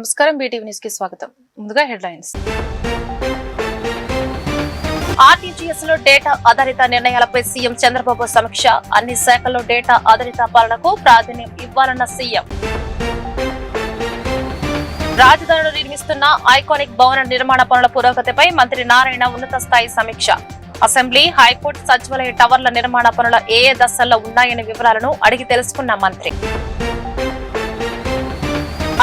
నమస్కారం BTV news కి స్వాగతం. ముందుగా హెడ్లైన్స్. ఆర్టీజీఎస్ లో డేటా ఆధారిత నిర్ణయాలపై సీఎం చంద్రబాబు సమీక్ష. అన్ని శాఖల్లో డేటా ఆధారిత పాలనకు ప్రాధాన్యం ఇవ్వాలన్న సీఎం. రాజధానిలో నిర్మిస్తున్న ఐకానిక్ భవన నిర్మాణ పనుల పురోగతిపై మంత్రి నారాయణ ఉన్నత స్థాయి సమీక్ష. అసెంబ్లీ, హైకోర్టు, సచివాలయ టవర్ల నిర్మాణ పనుల ఏ దశల్లో ఉన్నాయనే వివరాలను అడిగి తెలుసుకున్న మంత్రి.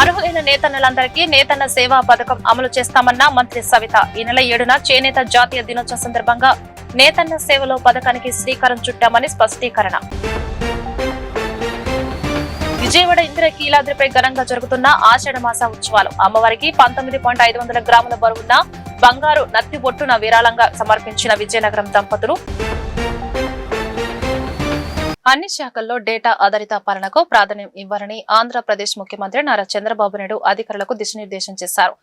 అర్హులైన నేతన్నలందరికీ నేతన్న సేవా పథకం అమలు చేస్తామన్న మంత్రి సవిత. ఈ నెల 7న చేనేత జాతీయ దినోత్సవం సందర్భంగా నేతన్న సేవలో పథకానికి శ్రీకారం చుట్టామని స్పష్టీకరణ. విజయవాడ ఇంద్రకీలాద్రిపై ఘనంగా జరుగుతున్న ఆషాఢ మాస ఉత్సవాలు. అమ్మవారికి 19.500 గ్రాముల బరువున్న బంగారు నత్తి బొట్టున విరాళంగా సమర్పించిన విజయనగరం దంపతులు. అన్ని శాఖల్లో డేటా ఆధారిత పాలనకు ప్రాధాన్యం ఇవ్వాలని ఆంధ్రప్రదేశ్ ముఖ్యమంత్రి నారా చంద్రబాబు నాయుడు అధికారులకు దిశానిర్దేశం చేశారు.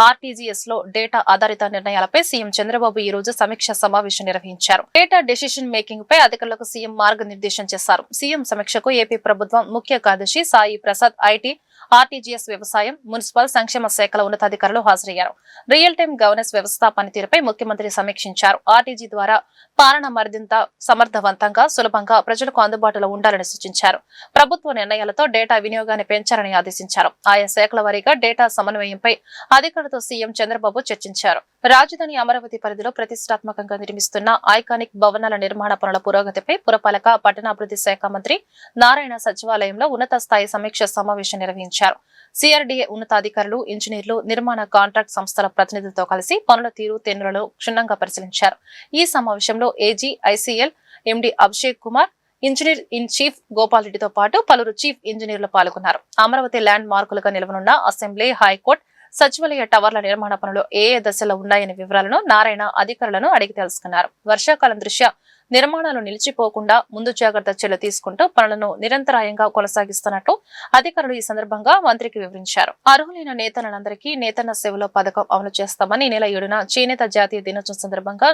ఆర్టీజీఎస్ లో డేటా ఆధారిత నిర్ణయాలపై సీఎం చంద్రబాబు ఈ రోజు సమీక్ష సమావేశం నిర్వహించారు. డేటా డెసిషన్ మేకింగ్ పై అధికారులకు సీఎం మార్గనిర్దేశం చేశారు. సీఎం సమీక్షకు ఏపీ ప్రభుత్వం ముఖ్య కార్యదర్శి సాయి ప్రసాద్, ఐటీ, ఆర్టీజీఎస్, వ్యవసాయం, మున్సిపల్, సంక్షేమ శాఖల ఉన్నతాధికారులు హాజరయ్యారు. రియల్ టైమ్ గవర్నెన్స్ వ్యవస్థ పనితీరుపై ముఖ్యమంత్రి సమీక్షించారు. ఆర్టీజీ ద్వారా పాలన మరింత సమర్థవంతంగా, సులభంగా ప్రజలకు అందుబాటులో ఉండాలని సూచించారు. ప్రభుత్వ నిర్ణయాలతో డేటా వినియోగాన్ని పెంచాలని ఆదేశించారు. ఆయా శాఖల వారీగా డేటా సమన్వయంపై అధికారులతో సీఎం చంద్రబాబు చర్చించారు. రాజధాని అమరావతి పరిధిలో ప్రతిష్టాత్మకంగా నిర్మిస్తున్న ఐకానిక్ భవనాల నిర్మాణ పనుల పురోగతిపై పురపాలక, పట్టణాభివృద్ధి శాఖ మంత్రి నారాయణ సచివాలయంలో ఉన్నత స్థాయి సమీక్ష సమావేశం నిర్వహించారు. సిఆర్డీఏ ఉన్నతాధికారులు, ఇంజనీర్లు, నిర్మాణ కాంట్రాక్ట్ సంస్థల ప్రతినిధులతో కలిసి పనుల తీరు, తెన్నులను క్షుణ్ణంగా పరిశీలించారు. ఈ సమావేశంలో AG, ICL MD Abhishek Kumar, engineer in chief Gopal రెడ్డితో పాటు పలువురు చీఫ్ ఇంజనీర్లు పాల్గొన్నారు. అమరావతి ల్యాండ్ మార్కులుగా నిలవనున్న అసెంబ్లీ, హైకోర్టు, సచివాలయ టవర్ల నిర్మాణ పనులు ఏ దశలో ఉన్నాయనే వివరాలను నారాయణ అధికారులను అడిగి తెలుసుకున్నారు. వర్షాకాలం దృష్ట్యా నిర్మాణాలు నిలిచిపోకుండా ముందు జాగ్రత్త చర్యలు తీసుకుంటూ పనులను నిరంతరాయంగా కొనసాగిస్తున్నట్టు అధికారులు ఈ సందర్భంగా మంత్రికి వివరించారు. అర్హులైన నేతలందరికీ నేతన్న సేవలో పథకం అమలు చేస్తామని, నెల 7న చేనేత జాతీయ దినోత్సవం సందర్భంగా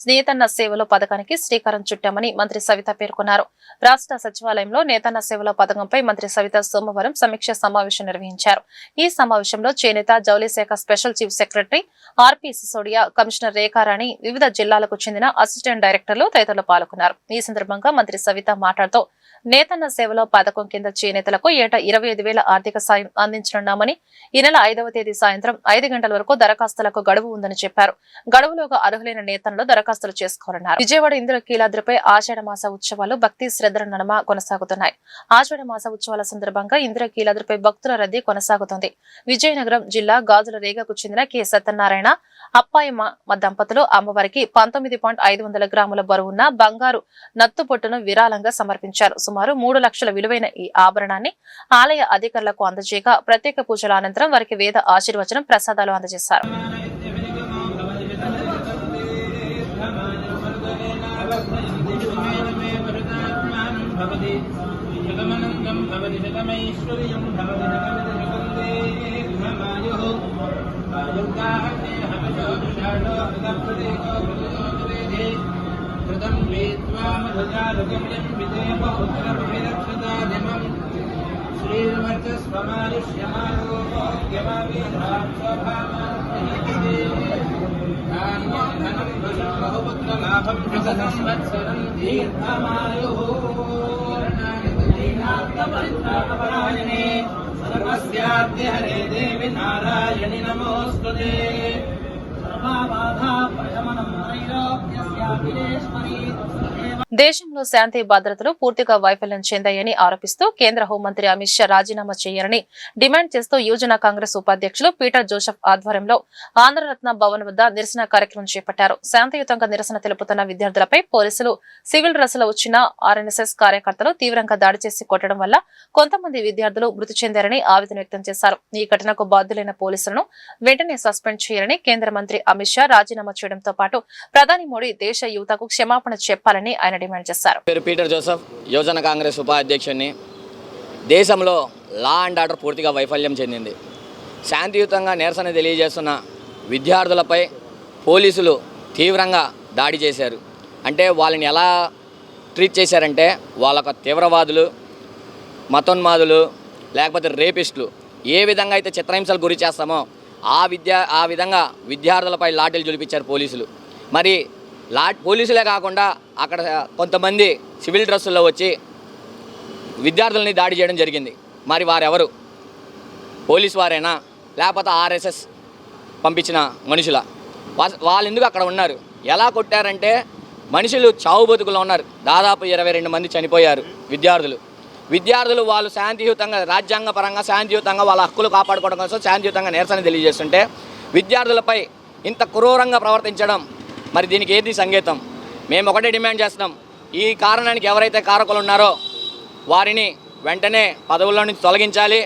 నేతన్న సేవలో పథకానికి శ్రీకారం చుట్టామని మంత్రి సవిత పేర్కొన్నారు. రాష్ట్ర సచివాలయంలో నేతన్న సేవలో పథకంపై మంత్రి సవిత సోమవారం సమీక్ష సమావేశం నిర్వహించారు. ఈ సమావేశంలో చేనేత, జౌళి శాఖ special chief secretary RP Sisodia, commissioner Rekha Rani, వివిధ జిల్లాలకు చెందిన అసిస్టెంట్ డైరెక్టర్లు తదితరులు పాల్గొన్నారు. ఈ సందర్భంగా మంత్రి సవిత మాట్లాడుతూ నేతన్న సేవలో పథకం కింద చేనేతలకు ఏటా 25,000 ఆర్థిక సాయం అందించనున్నామని, ఈ నెల 5వ తేదీ సాయంత్రం 5 గంటల వరకు దరఖాస్తులకు గడువు ఉందని చెప్పారు. గడువులోగా అర్హులైన నేతల్లో దరఖాస్తులు చేసుకోవాలన్నారు. విజయవాడ ఇంద్రకీలాద్రిపై ఆషాఢ మాస ఉత్సవాలు భక్తి శ్రద్ధల నడుమ కొనసాగుతున్నాయి. ఆషాఢ మాస ఉత్సవాల సందర్భంగా ఇంద్రకీలాద్రిపై భక్తుల రద్దీ కొనసాగుతోంది. విజయనగరం జిల్లా గాజుల రేగకు చెందిన కె సత్యనారాయణ, అప్పాయమ్మ దంపతులు అమ్మవారికి 19.500 గ్రాముల బరువున్న బంగారు నత్తుబొట్టును విరాళంగా సమర్పించారు. సుమారు 3 లక్షల విలువైన ఈ ఆభరణాన్ని ఆలయ అధికారులకు అందజేయగా ప్రత్యేక పూజల అనంతరం వారికి వేద ఆశీర్వచనం, ప్రసాదాలు అందజేశారు. सर्वस्याद्य हरे देवी नारायणि नमोस्तुते దేశంలో శాంతి భద్రతలు పూర్తిగా వైఫల్యం చెందాయని ఆరోపిస్తూ కేంద్ర హోంమంత్రి అమిత్ షా రాజీనామా చేయాలని డిమాండ్ చేస్తూ యువజన కాంగ్రెస్ ఉపాధ్యక్షులు పీటర్ జోసెఫ్ ఆధ్వర్యంలో ఆంధ్రరత్న భవన్ వద్ద నిరసన కార్యక్రమం చేపట్టారు. శాంతియుతంగా నిరసన తెలుపుతున్న విద్యార్థులపై పోలీసులు సివిల్ డ్రెస్సులో వచ్చిన ఆర్ఎన్ఎస్ఎస్ కార్యకర్తలు తీవ్రంగా దాడి చేసి కొట్టడం వల్ల కొంతమంది విద్యార్థులు మృతి చెందారని ఆవేదన వ్యక్తం చేశారు. ఈ ఘటనకు బాధ్యులైన పోలీసులను వెంటనే సస్పెండ్ చేయాలని కేంద్ర మంత్రి అమిత్ షా రాజీనామా చేయడంతో పాటు ప్రధాని మోడీ దేశ యువతకు క్షమాపణ చెప్పాలని ఆయన డిమాండ్ చేశారు. పీటర్ జోసెఫ్, యువజన కాంగ్రెస్ ఉపాధ్యక్షుడిని. దేశంలో లా అండ్ ఆర్డర్ పూర్తిగా వైఫల్యం చెందింది. శాంతియుతంగా నిరసన తెలియజేస్తున్న విద్యార్థులపై పోలీసులు తీవ్రంగా దాడి చేశారు. అంటే వాళ్ళని ఎలా ట్రీట్ చేశారంటే వాళ్ళొక తీవ్రవాదులు, మతోన్మాదులు, లేకపోతే రేపిస్టులు ఏ విధంగా అయితే చిత్రహింసలు గురి చేస్తామో ఆ విధంగా విద్యార్థులపై లాఠీలు జులిపించారు పోలీసులు. మరి పోలీసులే కాకుండా అక్కడ కొంతమంది సివిల్ డ్రెస్సుల్లో వచ్చి విద్యార్థులని దాడి చేయడం జరిగింది. మరి వారెవరు? పోలీసు వారేనా లేకపోతే ఆర్ఎస్ఎస్ పంపించిన మనుషుల? వాళ్ళు ఎందుకు అక్కడ ఉన్నారు? ఎలా కొట్టారంటే మనుషులు చావు బతుకులో ఉన్నారు. దాదాపు 22 మంది చనిపోయారు విద్యార్థులు వాళ్ళు శాంతియుతంగా రాజ్యాంగపరంగా శాంతియుతంగా వాళ్ళ హక్కులు కాపాడుకోవడం కోసం శాంతియుతంగా నిరసన తెలియజేస్తుంటే విద్యార్థులపై ఇంత క్రూరంగా ప్రవర్తించడం మరి దీనికి ఏది సంకేతం? మేము ఒకటే డిమాండ్ చేస్తున్నాం, ఈ కారణానికి ఎవరైతే కారకులు ఉన్నారో వారిని వెంటనే పదవుల్లో నుంచి తొలగించాలి.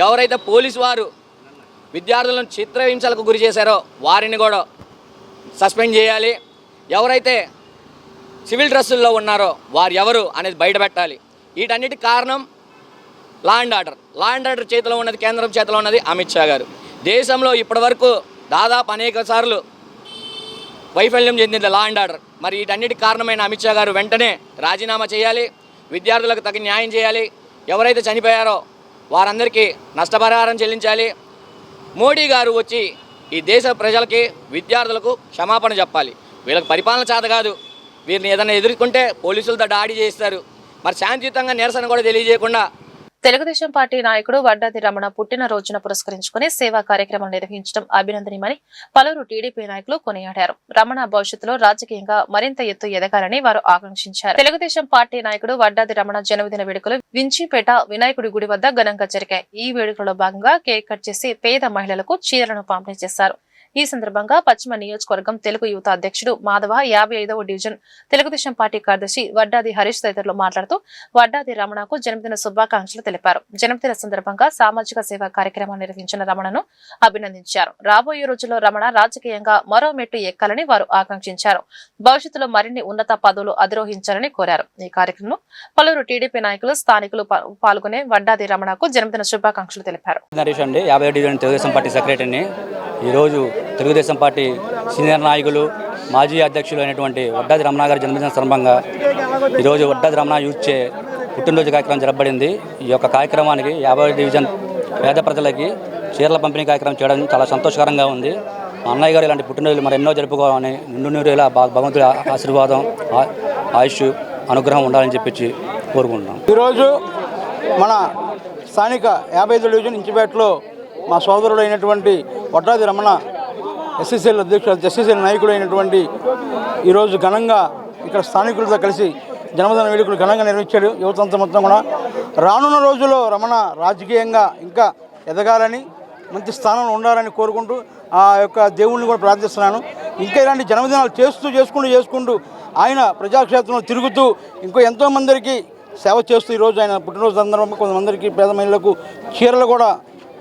ఎవరైతే పోలీసు వారు విద్యార్థులను చిత్రహింసలకు గురి చేశారో వారిని కూడా సస్పెండ్ చేయాలి. ఎవరైతే సివిల్ డ్రెస్సుల్లో ఉన్నారో వారు ఎవరు అనేది బయటపెట్టాలి. వీటన్నిటి కారణం లా అండ్ ఆర్డర్ చేతిలో ఉన్నది, కేంద్రం చేతిలో ఉన్నది అమిత్ షా గారు. దేశంలో ఇప్పటివరకు దాదాపు అనేక సార్లు వైఫల్యం చెందింది లా అండ్ ఆర్డర్. మరి వీటన్నిటి కారణమైన అమిత్ షా గారు వెంటనే రాజీనామా చేయాలి, విద్యార్థులకు తగిన న్యాయం చేయాలి. ఎవరైతే చనిపోయారో వారందరికీ నష్టపరిహారం చెల్లించాలి. మోడీ గారు వచ్చి ఈ దేశ ప్రజలకి విద్యార్థులకు క్షమాపణ చెప్పాలి. వీళ్ళకి పరిపాలన చేత కాదు, వీరిని ఏదైనా ఎదుర్కొంటే పోలీసులతో దాడి చేస్తారు. మరి శాంతియుతంగా నిరసన కూడా తెలియజేయకుండా తెలుగుదేశం పార్టీ నాయకుడు వడ్డాది రమణ పుట్టినరోజున పురస్కరించుకుని సేవా కార్యక్రమం నిర్వహించడం అభినందనీయమని పలువురు టీడీపీ నాయకులు కొనియాడారు. రమణ భవిష్యత్తులో రాజకీయంగా మరింత ఎత్తు ఎదగాలని వారు ఆకాంక్షించారు. తెలుగుదేశం పార్టీ నాయకుడు వడ్డాది రమణ జన్మదిన వేడుకలు వించిపేట వినాయకుడి గుడి వద్ద ఘనంగా జరిగాయి. ఈ వేడుకలో భాగంగా కేక్ కట్ చేసి పేద మహిళలకు చీరలను పంపిణీ చేశారు. ఈ సందర్భంగా పశ్చిమ నియోజకవర్గం తెలుగు యువత అధ్యక్షుడు మాధవ, 55వ డివిజన్ తెలుగుదేశం పార్టీ కార్యదర్శి వడ్డాది హరీష్ తదితరులు మాట్లాడుతూ వడ్డాది రమణకు జన్మదిన శుభాకాంక్షలు తెలిపారు. జన్మదిన సందర్భంగా సామాజిక సేవా కార్యక్రమం నిర్వహించిన రమణను అభినందించారు. రాబోయే రోజుల్లో రమణ రాజకీయంగా మరో మెట్టు ఎక్కాలని వారు ఆకాంక్షించారు. భవిష్యత్తులో మరిన్ని ఉన్నత పదవులు అధిరోహించాలని కోరారు. ఈ కార్యక్రమంలో పలువురు టీడీపీ నాయకులు, స్థానికులు పాల్గొనే వడ్డాది రమణకు జన్మదిన శుభాకాంక్షలు తెలిపారు. ఈరోజు తెలుగుదేశం పార్టీ సీనియర్ నాయకులు, మాజీ అధ్యక్షులు అయినటువంటి వడ్డాది రమణ గారి జన్మదిన సందర్భంగా ఈరోజు వడ్డాది రమణ యూత్చే పుట్టినరోజు కార్యక్రమం జరపబడింది. ఈ యొక్క కార్యక్రమానికి 50 డివిజన్ పేద ప్రజలకి చీరల పంపిణీ కార్యక్రమం చేయడం చాలా సంతోషకరంగా ఉంది. అన్నయ్య గారు ఇలాంటి పుట్టినరోజులు మరి ఎన్నో జరుపుకోవాలని, నిండు నూరేలా భగవంతుడి ఆశీర్వాదం, ఆయుష్, అనుగ్రహం ఉండాలని చెప్పి కోరుకుంటున్నాం. ఈరోజు మన స్థానిక 55 డివిజన్ ఇంచిపేటలో మా సోదరుడు అయినటువంటి వడ్డాది రమణ ఎస్సీసీఎల్ అధ్యక్షుడు, ఎస్సీసీఎల్ నాయకుడు అయినటువంటి ఈరోజు ఘనంగా ఇక్కడ స్థానికులతో కలిసి జన్మదిన వేడుకలు ఘనంగా నిర్వహించాడు. యువతంతా మొత్తం కూడా రానున్న రోజుల్లో రమణ రాజకీయంగా ఇంకా ఎదగాలని, మంచి స్థానంలో ఉండాలని కోరుకుంటూ ఆ యొక్క దేవుణ్ణి కూడా ప్రార్థిస్తున్నాను. ఇంకా ఇలాంటి జన్మదినాలు చేసుకుంటూ ఆయన ప్రజాక్షేత్రంలో తిరుగుతూ ఇంకో ఎంతోమందికి సేవ చేస్తూ ఈరోజు ఆయన పుట్టినరోజు సందర్భంగా కొంతమందికి పేద మహిళలకు చీరలు కూడా,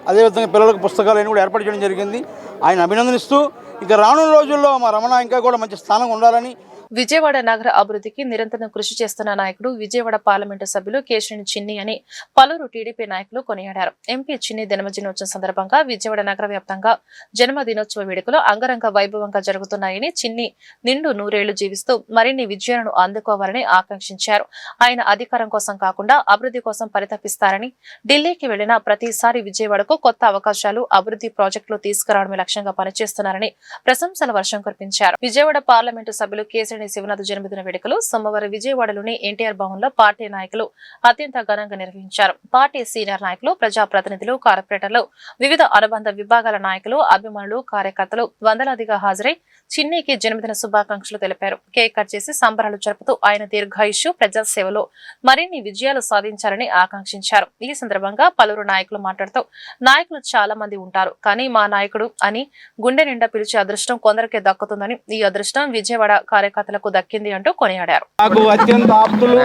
అదేవిధంగా పిల్లలకు పుస్తకాలను కూడా ఏర్పాటు చేయడం జరిగింది. ఆయన అభినందనిస్తూ ఇక రానున్న రోజుల్లో మా రమణ ఇంకా కూడా మంచి స్థానం ఉండాలని. విజయవాడ నగర అభివృద్ధికి నిరంతరం కృషి చేస్తున్న నాయకుడు విజయవాడ పార్లమెంటు సభ్యులు కేశినేని చిన్ని అని పలువురు టీడీపీ నాయకులు కొనియాడారు. ఎంపీ చిన్ని జన్మదినోత్సవం సందర్భంగా విజయవాడ నగర వ్యాప్తంగా జన్మదినోత్సవ వేడుకలు అంగరంగ వైభవంగా జరుగుతున్నాయని, చిన్ని నిండు నూరేళ్లు జీవిస్తూ మరిన్ని విజయాలను అందుకోవాలని ఆకాంక్షించారు. ఆయన అధికారం కోసం కాకుండా అభివృద్ధి కోసం పరితపిస్తారని, ఢిల్లీకి వెళ్లిన ప్రతిసారి విజయవాడకు కొత్త అవకాశాలు, అభివృద్ధి ప్రాజెక్టులు తీసుకురావడమే లక్ష్యంగా పనిచేస్తున్నారని ప్రశంసల వర్షం కురిపించారు. విజయవాడ పార్లమెంటు సభ్యులు కేశినేని శివనాథ్ జన్మదిన వేడుకలు సోమవారం విజయవాడలోని ఎన్టీఆర్ భవన్ లో పార్టీ నాయకులు అత్యంత ఘనంగా నిర్వహించారు. పార్టీ సీనియర్ నాయకులు, ప్రజాప్రతినిధులు, కార్పొరేటర్లు, వివిధ అనుబంధ విభాగాల నాయకులు, అభిమానులు, కార్యకర్తలు వందలాదిగా హాజరై చిన్నీకి జన్మదిన శుభాకాంక్షలు తెలిపారు. కేక్ కట్ చేసి సంబరాలు జరుపుతూ ఆయన దీర్ఘాయుష్యు, ప్రజాసేవలో మరిన్ని విజయాలు సాధించాలని ఆకాంక్షించారు. ఈ సందర్భంగా పలువురు నాయకులు మాట్లాడుతూ, నాయకులు చాలా మంది ఉంటారు, కానీ మా నాయకుడు అని గుండె నిండా పిలిచే అదృష్టం కొందరికే దక్కుతుందని, ఈ అదృష్టం విజయవాడ కార్యకర్తలకు దక్కింది అంటూ కొనియాడారు. నాకు అత్యంత ఆప్తులు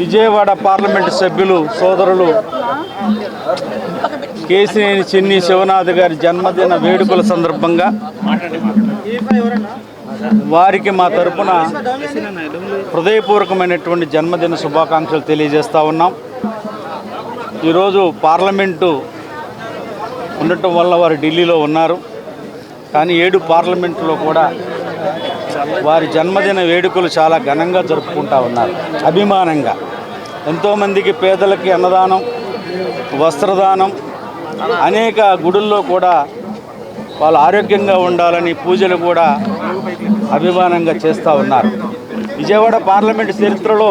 విజయవాడ పార్లమెంటు సభ్యులు సోదరులు కేశినేని చిన్ని శివనాథ్ గారి జన్మదిన వేడుకల సందర్భంగా వారికి మా తరపున హృదయపూర్వకమైనటువంటి జన్మదిన శుభాకాంక్షలు తెలియజేస్తూ ఉన్నాం. ఈరోజు పార్లమెంటు ఉండటం వల్ల వారు ఢిల్లీలో ఉన్నారు, కానీ 7 పార్లమెంటులో కూడా వారి జన్మదిన వేడుకలు చాలా ఘనంగా జరుపుకుంటూ ఉన్నారు. అభిమానంగా ఎంతోమందికి పేదలకి అన్నదానం, వస్త్రదానం, అనేక గుడుల్లో కూడా వాళ్ళు ఆరోగ్యంగా ఉండాలని పూజలు కూడా అభిమానంగా చేస్తూ ఉన్నారు. విజయవాడ పార్లమెంటు చరిత్రలో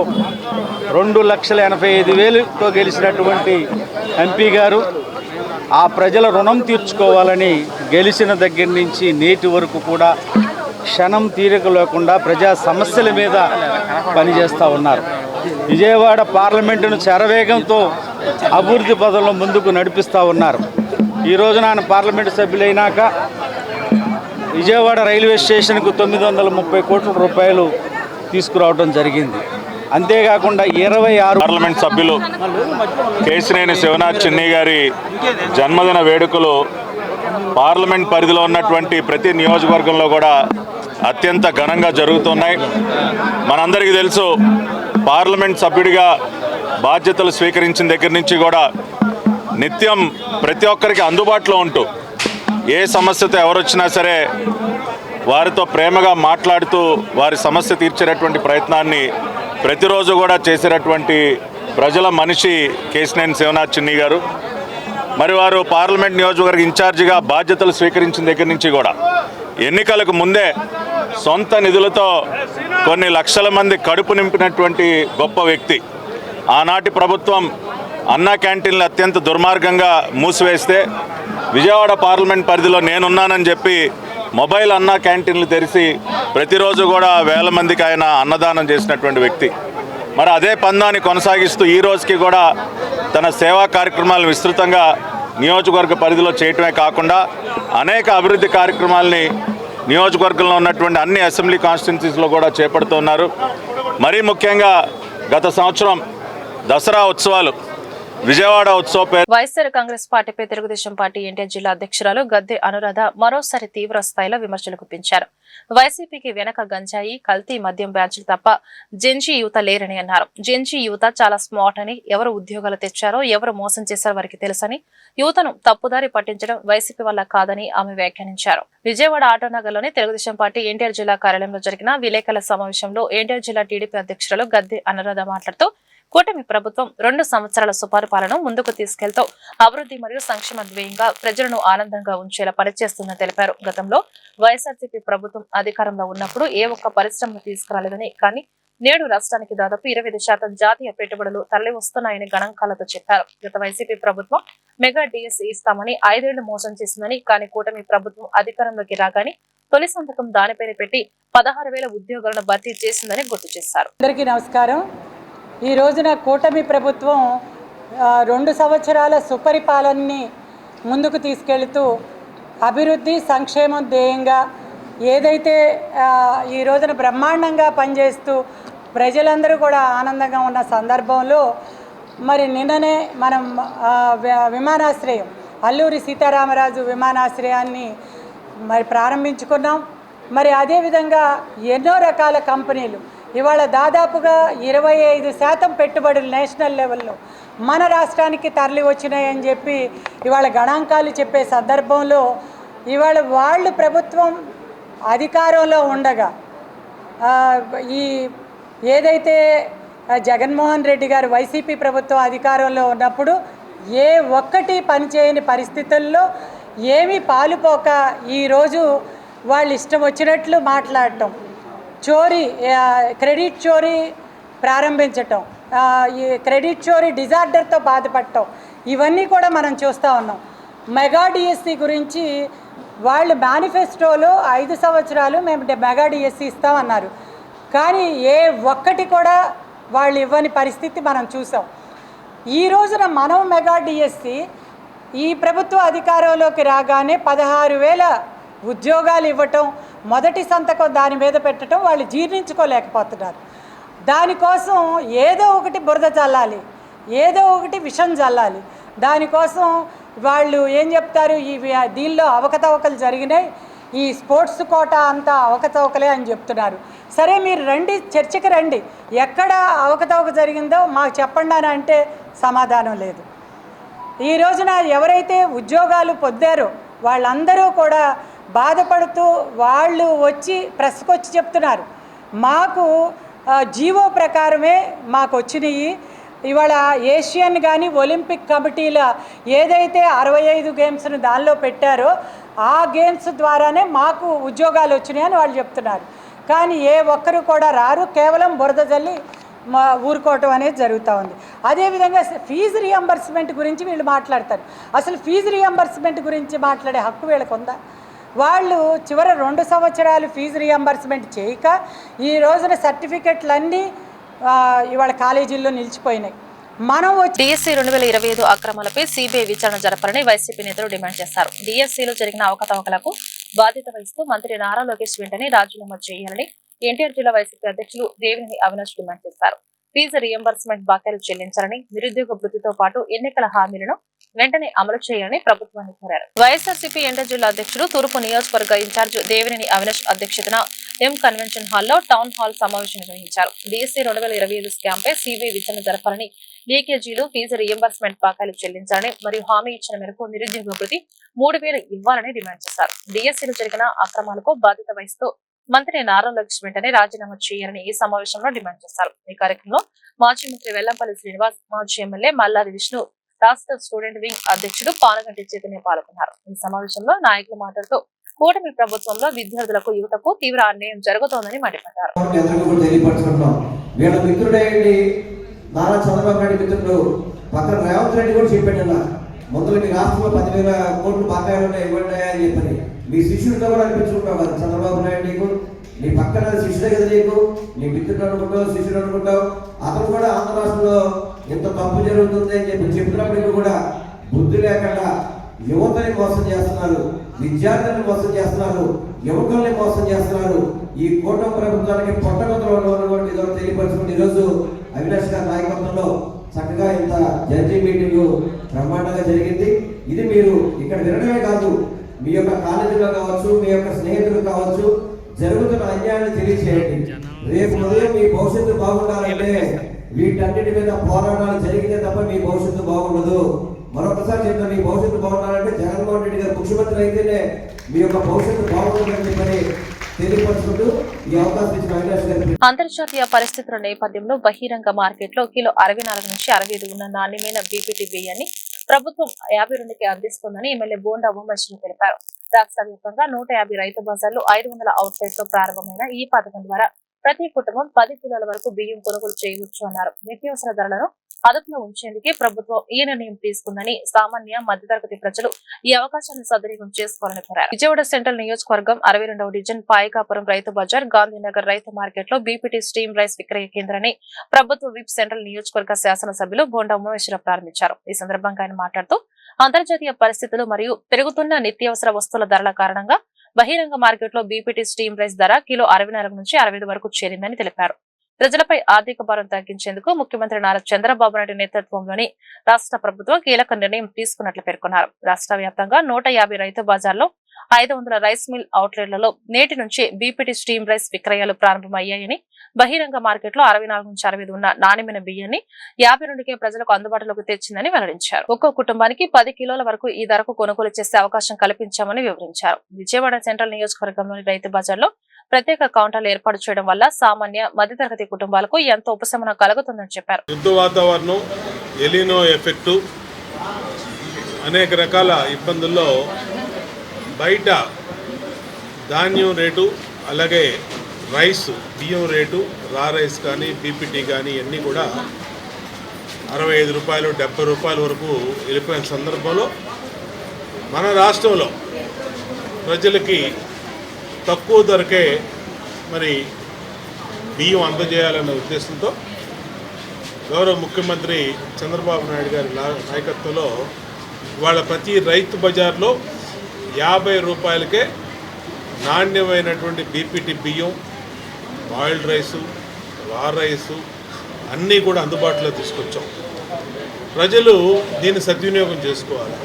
2,85,000తో గెలిచినటువంటి ఎంపీ గారు ఆ ప్రజల రుణం తీర్చుకోవాలని గెలిచిన దగ్గర నుంచి నేటి వరకు కూడా క్షణం తీరిక లేకుండా ప్రజా సమస్యల మీద పనిచేస్తూ ఉన్నారు. విజయవాడ పార్లమెంటును శరవేగంతో అభివృద్ధి పదంలో ముందుకు నడిపిస్తూ ఉన్నారు. ఈ రోజున ఆయన పార్లమెంటు సభ్యులైనాక విజయవాడ రైల్వే స్టేషన్కు 930 కోట్ల రూపాయలు తీసుకురావడం జరిగింది. అంతేకాకుండా 26 పార్లమెంట్ సభ్యులు కేశినేని శివనాథ్ చిన్ని గారి జన్మదిన వేడుకలు పార్లమెంట్ పరిధిలో ఉన్నటువంటి ప్రతి నియోజకవర్గంలో కూడా అత్యంత ఘనంగా జరుగుతున్నాయి. మనందరికీ తెలుసు, పార్లమెంట్ సభ్యుడిగా బాధ్యతలు స్వీకరించిన దగ్గర నుంచి కూడా నిత్యం ప్రతి ఒక్కరికి అందుబాటులో ఉంటూ ఏ సమస్యతో ఎవరొచ్చినా సరే వారితో ప్రేమగా మాట్లాడుతూ వారి సమస్య తీర్చేటటువంటి ప్రయత్నాన్ని ప్రతిరోజు కూడా చేసేటటువంటి ప్రజల మనిషి కేశినేని శివనాథ్ చిన్ని గారు. మరి వారు పార్లమెంట్ నియోజకవర్గ ఇన్ఛార్జిగా బాధ్యతలు స్వీకరించిన దగ్గర నుంచి కూడా ఎన్నికలకు ముందే సొంత నిధులతో కొన్ని లక్షల మంది కడుపు నింపినటువంటి గొప్ప వ్యక్తి. ఆనాటి ప్రభుత్వం అన్నా క్యాంటీన్లు అత్యంత దుర్మార్గంగా మూసివేస్తే విజయవాడ పార్లమెంట్ పరిధిలో నేనున్నానని చెప్పి మొబైల్ అన్నా క్యాంటీన్లు తెరిచి ప్రతిరోజు కూడా వేల మందికి ఆయన అన్నదానం చేసినటువంటి వ్యక్తి. మరి అదే పందాన్ని కొనసాగిస్తూ ఈ రోజుకి కూడా తన సేవా కార్యక్రమాలను విస్తృతంగా నియోజకవర్గ పరిధిలో చేయటమే కాకుండా అనేక అభివృద్ధి కార్యక్రమాలని నియోజకవర్గంలో ఉన్నటువంటి అన్ని అసెంబ్లీ కాన్స్టిట్యున్సీస్లో కూడా చేపడుతున్నారు. మరీ ముఖ్యంగా గత సంవత్సరం దసరా ఉత్సవాలు విజయవాడ ఉత్సవ వైఎస్ఆర్ కాంగ్రెస్ పార్టీపై తెలుగుదేశం పార్టీ ఎన్టీఆర్ జిల్లా అధ్యక్షురాలు గద్దె అనురాధ మరోసారి తీవ్ర స్థాయిలో విమర్శలు గుప్పించారు. వైసీపీకి వెనక గంజాయి, కల్తీ మద్యం బ్యాచ్లు తప్ప జెన్జీ యువత లేరని అన్నారు. జెన్జీ యువత చాలా స్మార్ట్ అని, ఎవరు ఉద్యోగాలు తెచ్చారో, ఎవరు మోసం చేశారో వారికి తెలుసని, యువతను తప్పుదారి పట్టించడం వైసీపీ వల్ల కాదని ఆమె వ్యాఖ్యానించారు. విజయవాడ ఆటోనగర్లోని తెలుగుదేశం పార్టీ ఎన్టీఆర్ జిల్లా కార్యాలయంలో జరిగిన విలేకరుల సమావేశంలో ఎన్టీఆర్ జిల్లా టీడీపీ అధ్యక్షురాలు గద్దె అనురాధ మాట్లాడుతూ కూటమి ప్రభుత్వం 2 సంవత్సరాల సుపరిపాలన ముందుకు తీసుకెళ్తూ అభివృద్ధి మరియు సంక్షేమ ధ్యేయంగా ప్రజలను ఆనందంగా ఉంచేలా పనిచేస్తుందని తెలిపారు. గతంలో వైఎస్ఆర్సీపీ ప్రభుత్వం అధికారంలో ఉన్నప్పుడు ఏ ఒక్క పరిశ్రమను తీసుకురాలేదని, కానీ నేడు రాష్ట్రానికి దాదాపు 25% జాతీయ పెట్టుబడులు తరలి వస్తున్నాయని గణాంకాలతో చెప్పారు. గత వైసీపీ ప్రభుత్వం మెగా డిఎస్సీ ఇస్తామని 5 ఏళ్లు మోసం చేసిందని, కానీ కూటమి ప్రభుత్వం అధికారంలోకి రాగానే తొలి సంతకం దానిపైన పెట్టి 16,000 ఉద్యోగాలను భర్తీ చేసిందని గుర్తు చేశారు. అందరికీ నమస్కారం. ఈ రోజున కూటమి ప్రభుత్వం 2 సంవత్సరాల సుపరిపాలనని ముందుకు తీసుకెళ్తూ అభివృద్ధి సంక్షేమం ధ్యేయంగా ఏదైతే ఈ రోజున బ్రహ్మాండంగా పనిచేస్తూ ప్రజలందరూ కూడా ఆనందంగా ఉన్న సందర్భంలో మరి నిన్ననే మనం విమానాశ్రయం అల్లూరి సీతారామరాజు విమానాశ్రయాన్ని మరి ప్రారంభించుకున్నాం. మరి అదేవిధంగా ఎన్నో రకాల కంపెనీలు ఇవాళ దాదాపుగా 25% పెట్టుబడులు నేషనల్ లెవెల్లో మన రాష్ట్రానికి తరలి వచ్చినాయని చెప్పి ఇవాళ గణాంకాలు చెప్పే సందర్భంలో ఇవాళ వాళ్ళు ప్రభుత్వం అధికారంలో ఉండగా ఈ ఏదైతే జగన్మోహన్ రెడ్డి గారు వైసీపీ ప్రభుత్వం అధికారంలో ఉన్నప్పుడు ఏ ఒక్కటి పనిచేయని పరిస్థితుల్లో ఏమీ పాలుపోక ఈరోజు వాళ్ళు ఇష్టం వచ్చినట్లు మాట్లాడటం, చోరీ క్రెడిట్ చోరీ ప్రారంభించటం, ఈ క్రెడిట్ చోరీ డిజార్డర్తో బాధపడటం ఇవన్నీ కూడా మనం చూస్తూ ఉన్నాం. మెగా డిఎస్సి గురించి వాళ్ళు మేనిఫెస్టోలో 5 సంవత్సరాలు మేము మెగా డిఎస్సి ఇస్తామన్నారు. కానీ ఏ ఒక్కటి కూడా వాళ్ళు ఇవ్వని పరిస్థితి మనం చూసాం. ఈ రోజున మనం మెగా డిఎస్సి ఈ ప్రభుత్వ అధికారంలోకి రాగానే 16,000 ఉద్యోగాలు ఇవ్వటం, మొదటి సంతకం దాని మీద పెట్టడం వాళ్ళు జీర్ణించుకోలేకపోతున్నారు. దానికోసం ఏదో ఒకటి బురద చల్లాలి, ఏదో ఒకటి విషం చల్లాలి. దానికోసం వాళ్ళు ఏం చెప్తారు, దీనిలో అవకతవకలు జరిగినాయి, ఈ స్పోర్ట్స్ కోటా అంతా అవకతవకలే అని చెప్తున్నారు. సరే మీరు రండి, చర్చకి రండి, ఎక్కడ అవకతవక జరిగిందో మాకు చెప్పండి అని అంటే సమాధానం లేదు. ఈ రోజున ఎవరైతే ఉద్యోగాలు పొందారో వాళ్ళందరూ కూడా బాధపడుతూ వాళ్ళు వచ్చి ప్రెస్కి వచ్చి చెప్తున్నారు, మాకు జీవో ప్రకారమే మాకు వచ్చినాయి, ఇవాళ ఏషియన్ కానీ ఒలింపిక్ కమిటీల ఏదైతే 65 గేమ్స్ను దానిలో పెట్టారో ఆ గేమ్స్ ద్వారానే మాకు ఉద్యోగాలు వచ్చినాయని వాళ్ళు చెప్తున్నారు. కానీ ఏ ఒక్కరు కూడా రారు, కేవలం బురద జల్లి ఊరుకోవటం అనేది జరుగుతూ ఉంది. అదేవిధంగా ఫీజు రియంబర్స్మెంట్ గురించి వీళ్ళు మాట్లాడతారు. అసలు ఫీజు రియంబర్స్మెంట్ గురించి మాట్లాడే హక్కు వీళ్ళకు ఉందా? వాళ్ళు చివరి 2 సంవత్సరాలు ఫీజు రియంబర్స్మెంట్ చేయక ఈ రోజున సర్టిఫికెట్లన్నీ ఇవాళ కాలేజీల్లో నిలిచిపోయినాయి. మనం డిఎస్సీ 2025 అక్రమాలపై సిబిఐ విచారణ జరపాలని వైసీపీ నేతలు డిమాండ్ చేశారు. డిఎస్సీలో జరిగిన అవకతవకలకు బాధ్యత వహిస్తూ మంత్రి నారా లోకేష్ వెంటనే రాజీనామా చేయాలని ఎన్టీఆర్ జిల్లా వైసీపీ అధ్యక్షులు దేవినేని అవినాష్ డిమాండ్ చేశారు. ఫీజు రియంబర్స్మెంట్ బాకీలు చెల్లించాలని, నిరుద్యోగ వృద్ధితో పాటు ఎన్నికల హామీలను వెంటనే అమలు చేయాలని ప్రభుత్వాన్ని కోరారు. వైఎస్ఆర్సీపీ ఎన్టీఆర్ జిల్లా అధ్యక్షుడు తూర్పు నియోజకవర్గ ఇన్ఛార్జ్ దేవినేని అవినాష్ అధ్యక్షతన కన్వెన్షన్ హాల్లో టౌన్ హాల్ సమావేశం నిర్వహించారు. డిఎస్సీ 2025 స్కామ్ పై సిబిఐ విచారణ జరపాలని, లీకేజీలు, ఫీజు రియంబర్స్మెంట్ బాకాలు చెల్లించాలని మరియు హామీ ఇచ్చిన మేరకు నిరుద్యోగ వృత్తి 3000 ఇవ్వాలని డిమాండ్ చేశారు. డిఎస్సీలో జరిగిన అక్రమాలకు బాధ్యత వహిస్తూ మంత్రి నారా లోకేష్ వెంటనే రాజీనామా చేయాలని ఈ సమావేశంలో డిమాండ్ చేశారు. ఈ కార్యక్రమంలో మాజీ మంత్రి వెల్లంపల్లి శ్రీనివాస్, మాజీ ఎమ్మెల్యే మల్లాది విష్ణు, రాష్ట్ర స్టూడెంట్ వింగ్ అధ్యక్షుడు పానగంటి చైతన్య పాల్గొన్నారు. ఈ సమావేశంలో నాయకులు మాట్లాడుతూ కూటమి ప్రభుత్వంలో విద్యార్థులకు, యువతకు తీవ్ర అన్యాయం జరుగుతోందని మండిపడ్డారు. వీళ్ళ మిత్రుడేంటి నారా చంద్రబాబు నాయుడు మిత్రుడు పక్కన రేవంత్ రెడ్డి కూడా చెప్పాడు, ముందు మీ రాష్ట్రంలో 10,000 కోట్లు బకాయిలు ఉన్నాయి ఇవ్వండి అని చెప్పని. మీ శిష్యుడితో కూడా అనిపించుకుంటావు కదా చంద్రబాబు నాయుడు, నీకు నీ పక్కన శిష్యుడే కదా, నీకు నీ మిత్రుడు అనుకుంటావు, శిష్యుడు అనుకుంటావు. అతను కూడా ఆంధ్ర రాష్ట్రంలో ఎంత తప్పు జరుగుతుంది అని చెప్పి చెప్పినప్పటికీ కూడా బుద్ధి లేకుండా యువతని మోసం చేస్తున్నారు, విద్యార్థులను మోసం చేస్తున్నారు, యువకుల్ని మోసం చేస్తున్నారు. ఈ కూటమి ప్రభుత్వానికి పొట్టగొత్తలో ఇదో తెలియపరచుకుంటే ఈరోజు అవినాష్ గారి నాయకత్వంలో చక్కగా ఇంత జడ్జి మీటింగ్ బ్రహ్మాండంగా జరిగింది. ఇది మీరు ఇక్కడ వినడమే కాదు, మీ యొక్క కాలేజీలో కావచ్చు, మీ యొక్క స్నేహితులు కావచ్చు, జరుగుతున్న అన్యాయాన్ని తెలియచేయండి. రేపు ఉదయం మీ భవిష్యత్తు బాగుండాలంటే వీటన్నిటి మీద పోరాటాలు జరిగితే తప్ప మీ భవిష్యత్తు బాగుండదు. మరొకసారి చెప్తాను, మీ భవిష్యత్తు బాగుండాలంటే జగన్మోహన్ రెడ్డి గారు ముఖ్యమంత్రి అయితేనే మీ యొక్క భవిష్యత్తు బాగుంటుందని చెప్పని తెలియపరుచుకుంటూ ఈ అవకాశం ఇచ్చిన అవినాష్ గారికి. అంతర్జాతీయ పరిస్థితుల నేపథ్యంలో బహిరంగ మార్కెట్లో కిలో 64 నుంచి 65 ఉన్న నాణ్యమైన బీపీటీ బియ్యాన్ని ప్రభుత్వం 52కి అందిస్తోందని ఎమ్మెల్యే బోండా ఉమేశ్వర్ తెలిపారు. రాష్ట్ర వ్యాప్తంగా 150 రైతు బజార్లు, 500 అవుట్లెట్ లో ప్రారంభమైన ఈ పథకం ద్వారా ప్రతి కుటుంబం 10 కిలోల వరకు బియ్యం కొనుగోలు చేయవచ్చు అన్నారు. నిత్యావసర ధరలను అదుపులో ఉంచేందుకే ప్రభుత్వం ఈ నిర్ణయం తీసుకుందని, సామాన్య మధ్యతరగతి ప్రజలు ఈ అవకాశాన్ని సద్వినియోగం చేసుకోవాలని కోరారు. విజయవాడ సెంట్రల్ నియోజకవర్గం 62వ డివిజన్ పాయకాపురం రైతు బజార్, గాంధీనగర్ రైతు మార్కెట్ లో బీపీటీ స్టీమ్ రైస్ విక్రయ కేంద్రాన్ని ప్రభుత్వ విప్ సెంట్రల్ నియోజకవర్గ శాసనసభ్యులు బోండా ఉమేశ్వర ప్రారంభించారు. ఈ సందర్భంగా ఆయన మాట్లాడుతూ అంతర్జాతీయ పరిస్థితులు మరియు పెరుగుతున్న నిత్యావసర వస్తువుల ధరల కారణంగా బహిరంగ మార్కెట్లో బీపీటీ స్టీమ్ రైస్ ధర కిలో 64 నుంచి 65 వరకు చేరిందని తెలిపారు. ప్రజలపై ఆర్థిక భారం తగ్గించేందుకు ముఖ్యమంత్రి నారా చంద్రబాబు నాయుడు నేతృత్వంలోని రాష్ట్ర ప్రభుత్వం కీలక నిర్ణయం తీసుకున్నట్లు పేర్కొన్నారు. రాష్ట్ర వ్యాప్తంగా 150 రైతు బజార్లో, 500 రైస్ మిల్ అవుట్లెట్లలో నేటి నుంచి బీపీటీ స్టీమ్ రైస్ విక్రయాలు ప్రారంభమయ్యాయని, బహిరంగ మార్కెట్లో 64 నుంచి 65 ఉన్న నాణ్యమైన బియ్యాన్ని 52కే ప్రజలకు అందుబాటులోకి తెచ్చిందని వెల్లడించారు. ఒక్కో కుటుంబానికి 10 కిలోల వరకు ఈ ధరకు కొనుగోలు చేసే అవకాశం కల్పించామని వివరించారు. విజయవాడ సెంట్రల్ నియోజకవర్గంలోని రైతు బజార్లో ప్రత్యేక కౌంటర్లు ఏర్పాటు చేయడం వల్ల సామాన్య మధ్యతరగతి కుటుంబాలకు ఎంతో ఉపశమనం కలుగుతుందని చెప్పారు. యుద్ధ వాతావరణం, ఎలినో ఎఫెక్టు, అనేక రకాల ఇబ్బందుల్లో బయట ధాన్యం రేటు, అలాగే రైస్ బియ్యం రేటు, రా రైస్ కానీ బీపీటీ కానీ ఇవన్నీ కూడా 65 రూపాయలు 70 రూపాయల వరకు వెళ్ళిపోయిన సందర్భంలో మన రాష్ట్రంలో ప్రజలకి తక్కువ ధరకే మరి బియ్యం అందజేయాలన్న ఉద్దేశంతో గౌరవ ముఖ్యమంత్రి చంద్రబాబు నాయుడు గారి నాయకత్వంలో వాళ్ళ ప్రతి రైతు బజార్లో 50 రూపాయలకే నాణ్యమైనటువంటి బీపీటీ బియ్యం, బాయిల్డ్ రైసు, రా రైసు అన్నీ కూడా అందుబాటులో తీసుకొచ్చాం. ప్రజలు దీన్ని సద్వినియోగం చేసుకోవాలి.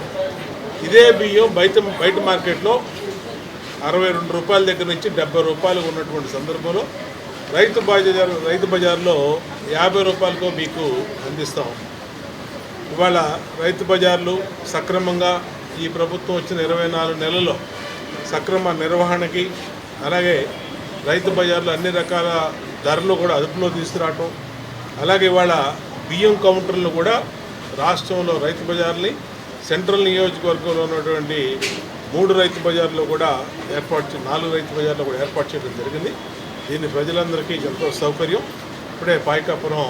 ఇదే బియ్యం బయట మార్కెట్లో 62 రూపాయల దగ్గర నుంచి 70 రూపాయలు ఉన్నటువంటి సందర్భంలో రైతు బజార్లో 50 రూపాయలకు మీకు అందిస్తాం. ఇవాళ రైతు బజార్లు సక్రమంగా ఈ ప్రభుత్వం వచ్చిన 24 నెలల్లో సక్రమ నిర్వహణకి, అలాగే రైతు బజార్లో అన్ని రకాల ధరలు కూడా అదుపులో తీసుకురావటం, అలాగే ఇవాళ బియ్యం కౌంటర్లు కూడా రాష్ట్రంలో రైతు బజార్ని సెంట్రల్ నియోజకవర్గంలో ఉన్నటువంటి 3 రైతు బజార్లో కూడా 4 రైతు బజార్లో కూడా ఏర్పాటు చేయడం జరిగింది. దీన్ని ప్రజలందరికీ ఎంతో సౌకర్యం. ఇప్పుడే పాయకాపురం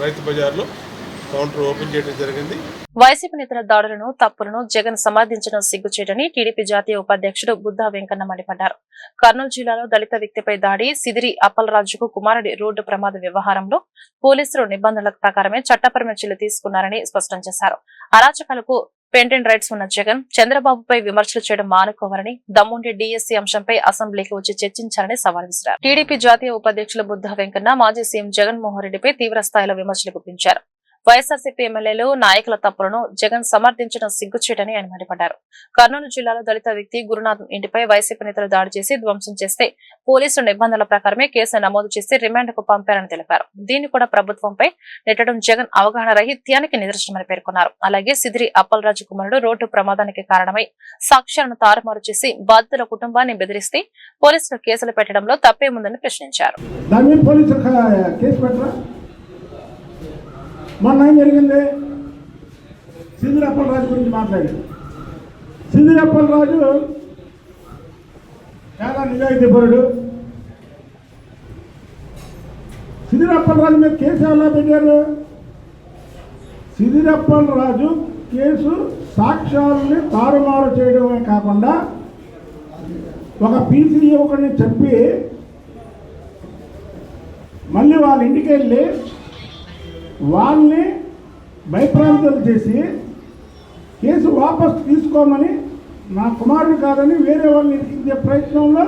రైతు బజార్లో కౌంటర్ ఓపెన్ చేయడం జరిగింది. వైసీపీ నేతల దాడులను, తప్పులను జగన్ సమర్థించడం సిగ్గుచేటని టీడీపీ జాతీయ ఉపాధ్యక్షుడు బుద్ధా వెంకన్న మండిపడ్డారు. కర్నూలు జిల్లాలో దళిత వ్యక్తిపై దాడి, సిదిరి అప్పలరాజుకు కుమారుడి రోడ్డు ప్రమాద వ్యవహారంలో పోలీసులు నిబంధనల ప్రకారమే చట్టపరమైన చర్యలు తీసుకున్నారని స్పష్టం చేశారు. అరాచకాలకు పెండెంట్ రైట్స్ ఉన్న జగన్ చంద్రబాబుపై విమర్శలు చేయడం మానుకోవాలని, దమ్ముండి డీఎస్సీ అంశంపై అసెంబ్లీకి వచ్చి చర్చించాలని సవాల్ విసిరారు. టీడీపీ జాతీయ ఉపాధ్యక్షులు బుద్ధా వెంకన్న మాజీ సీఎం జగన్మోహన్ రెడ్డిపై తీవ్ర స్థాయిలో విమర్శలు గుప్పించారు. వైఎస్ఆర్సీపీ ఎమ్మెల్యేలు, నాయకుల తప్పులను జగన్ సమర్థించడం సిగ్గుచేటని ఆయన మండిపడ్డారు. కర్నూలు జిల్లాలో దళిత వ్యక్తి గురునాథ్ ఇంటిపై వైసీపీ నేతలు దాడి చేసి ధ్వంసం చేస్తే పోలీసుల నిబంధనల ప్రకారమే కేసు నమోదు చేసి రిమాండ్కు పంపారని తెలిపారు. దీన్ని కూడా ప్రభుత్వంపై నెట్టడం జగన్ అవగాహన రహిత్యానికి నిదర్శనమని పేర్కొన్నారు. అలాగే సిదిరి అప్పలరాజు కుమారుడు రోడ్డు ప్రమాదానికి కారణమై సాక్ష్యాలను తారుమారు చేసి బాధితుల కుటుంబాన్ని బెదిరిస్తే పోలీసులు కేసులు పెట్టడంలో తప్పేముందని ప్రశ్నించారు. మొన్న ఏం జరిగింది? సిదిరి అప్పలరాజు గురించి మాట్లాడారు. సిదిరి అప్పలరాజు చాలా నిజాయితీపరుడు. సిదిరి అప్పలరాజు మీద కేసు ఎలా పెట్టారు? సిదిరి అప్పలరాజు కేసు సాక్ష్యాలని తారుమారు చేయడమే కాకుండా ఒక పీసీ యువకుడిని చెప్పి మళ్ళీ వాళ్ళ ఇంటికి వెళ్ళి వాళ్ళని భయప్రాంతాలు చేసి కేసు వాపసు తీసుకోమని, నా కుమారుడు కాదని వేరే వాళ్ళని ఇరికించే ప్రయత్నంలో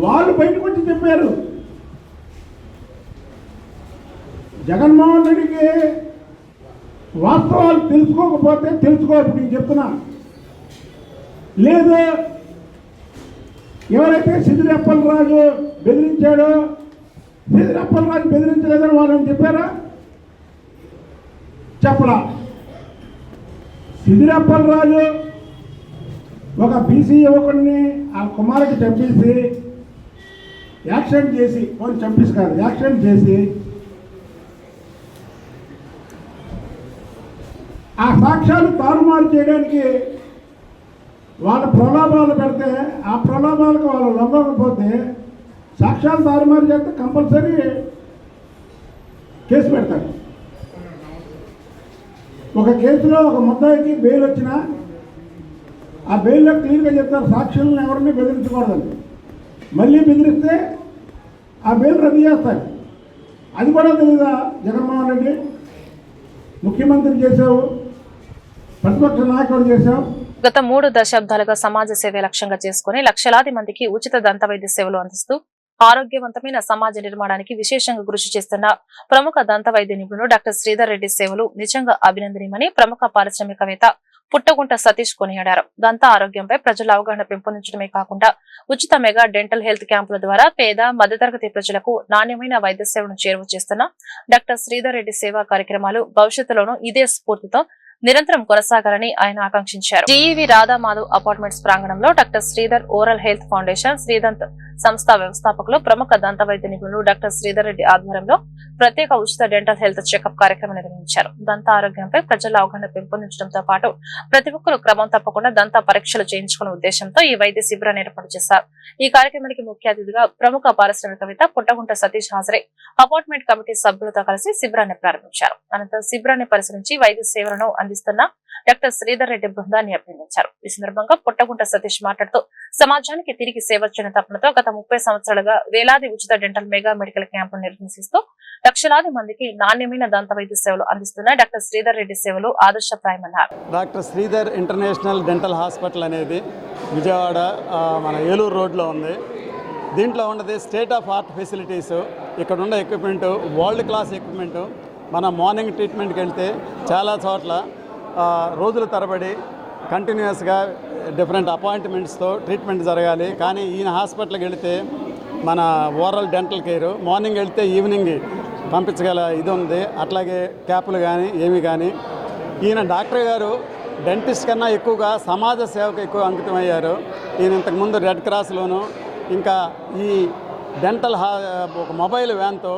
వాళ్ళు బయటకు వచ్చి చెప్పారు. జగన్మోహన్ రెడ్డికి వాస్తవాలు తెలుసుకోకపోతే తెలుసుకోవాలి. నేను చెప్తున్నా, లేదు ఎవరైతే సిదిరి అప్పలరాజు బెదిరించాడో సిదిరి అప్పలరాజు బెదిరించలేదని వాళ్ళని చెప్పారా? చెప్పలా. సిదిరి అప్పలరాజు ఒక బీసీ యువకుడిని ఆ కుమారుడికి చంపేసి యాక్సిడెంట్ చేసి, చంపేసి కాదు యాక్సిడెంట్ చేసి ఆ సాక్ష్యాలు తారుమారు చేయడానికి వాళ్ళ ప్రలోభాలు పెడితే, ఆ ప్రలోభాలకు వాళ్ళు లొంగకపోతే సాక్ష్యాలు తారుమారు చేస్తే కంపల్సరీ కేసు పెడతారు. ఒక కేసులో ఒక ముద్దాయికి బెయిల్ వచ్చినా ఆ బెయిల్లో క్లియర్గా చెప్తారు సాక్షులను ఎవరిని బెదిరించకూడదని. మళ్ళీ బెదిరిస్తే ఆ బెయిల్ రద్దు చేస్తారు. అది కూడా తెలీదా జగన్మోహన్ రెడ్డి? ముఖ్యమంత్రి చేశావు, ప్రతిపక్ష నాయకుడు చేశావు. గత 3 దశాబ్దాలుగా సమాజ సేవే లక్ష్యంగా చేసుకుని లక్షలాది మందికి ఉచిత దంతవైద్య సేవలు అందిస్తూ ఆరోగ్యవంతమైన సమాజ నిర్మాణానికి విశేషంగా కృషి చేస్తున్న ప్రముఖ దంతవైద్య నిపుణుడు డాక్టర్ శ్రీధర్ రెడ్డి సేవలు నిజంగా అభినందనీయమని ప్రముఖ పారిశ్రామికవేత్త పుట్టగుంట సతీష్ కొనియాడారు. దంత ఆరోగ్యంపై ప్రజల అవగాహన పెంపొందించడమే కాకుండా ఉచిత మెగా డెంటల్ హెల్త్ క్యాంపుల ద్వారా పేద, మధ్యతరగతి ప్రజలకు నాణ్యమైన వైద్య సేవను చేరువ చేస్తున్న డాక్టర్ శ్రీధర్ రెడ్డి సేవా కార్యక్రమాలు భవిష్యత్తులోనూ ఇదే స్ఫూర్తితో నిరంతరం కొనసాగాలని ఆయన ఆకాంక్షించారు. జీఈవి రాధామాధవ్ అపార్ట్మెంట్స్ ప్రాంగణంలో doctor Sridhar oral health foundation, Sridant సంస్థ వ్యవస్థాపకులు, ప్రముఖ దంత వైద్య నిపుణులు డాక్టర్ శ్రీధర్ రెడ్డి ఆధ్వర్యంలో ప్రత్యేక ఉచిత డెంటల్ హెల్త్ చెకప్ కార్యక్రమం నిర్వహించారు. దంత ఆరోగ్యంపై ప్రజల అవగాహన పెంపొందించడంతో పాటు ప్రతి ఒక్కరూ క్రమం తప్పకుండా దంత పరీక్షలు చేయించుకునే ఉద్దేశంతో ఈ వైద్య శిబిరాన్ని ఏర్పాటు చేశారు. ఈ కార్యక్రమానికి ముఖ్య అతిథిగా ప్రముఖ పారిశ్రామికవేత్త పుట్టగుంట సతీష్ హాజరై అపార్ట్మెంట్ కమిటీ సభ్యులతో కలిసి శిబిరాన్ని ప్రారంభించారు. అనంతరం శిబిరాన్ని పరిశీలించి వైద్య సేవలను అందిస్తున్న డాక్టర్ శ్రీధర్ రెడ్డి బృందాన్ని అభినందించారు. ఈ సందర్భంగా పుట్టగుంట సతీష్ మాట్లాడుతూ సమాజానికి తిరిగి సేవ చేయడం తపనతో గత 30 సంవత్సరాలుగా వేలాది ఉచిత డెంటల్ మెగా మెడికల్ క్యాంపులు నిర్వహిస్తూ లక్షలాది మందికి నాణ్యమైన దంత వైద్య సేవలు అందిస్తున్న డాక్టర్ శ్రీధర్ రెడ్డి సేవలు ఆదర్శప్రాయమన్నారు. Doctor Sridhar international dental hospital అనేది విజయవాడ మన ఏలూరు రోడ్లో ఉంది. దీంట్లో ఉన్నది స్టేట్ ఆఫ్ ఆర్ట్ ఫెసిలిటీస్, ఇక్కడ ఉన్న ఎక్విప్మెంటు వరల్డ్ క్లాస్ ఎక్విప్మెంటు. మన మార్నింగ్ ట్రీట్మెంట్కి వెళ్తే చాలా చోట్ల రోజుల తరబడి కంటిన్యూస్గా డిఫరెంట్ అపాయింట్మెంట్స్తో ట్రీట్మెంట్ జరగాలి. కానీ ఈయన హాస్పిటల్కి వెళితే మన ఓరల్ డెంటల్ కేర్ మార్నింగ్ వెళ్తే ఈవినింగ్ పంపించగల ఇది ఉంది. అట్లాగే క్యాపులు కానీ ఏమి కానీ. ఈయన డాక్టర్ గారు డెంటిస్ట్ కన్నా ఎక్కువగా సమాజ సేవకు ఎక్కువ అంకితమయ్యారు. ఈయన ఇంతకుముందు రెడ్ క్రాస్లోను ఇంకా ఈ డెంటల్ ఒక మొబైల్ వ్యాన్తో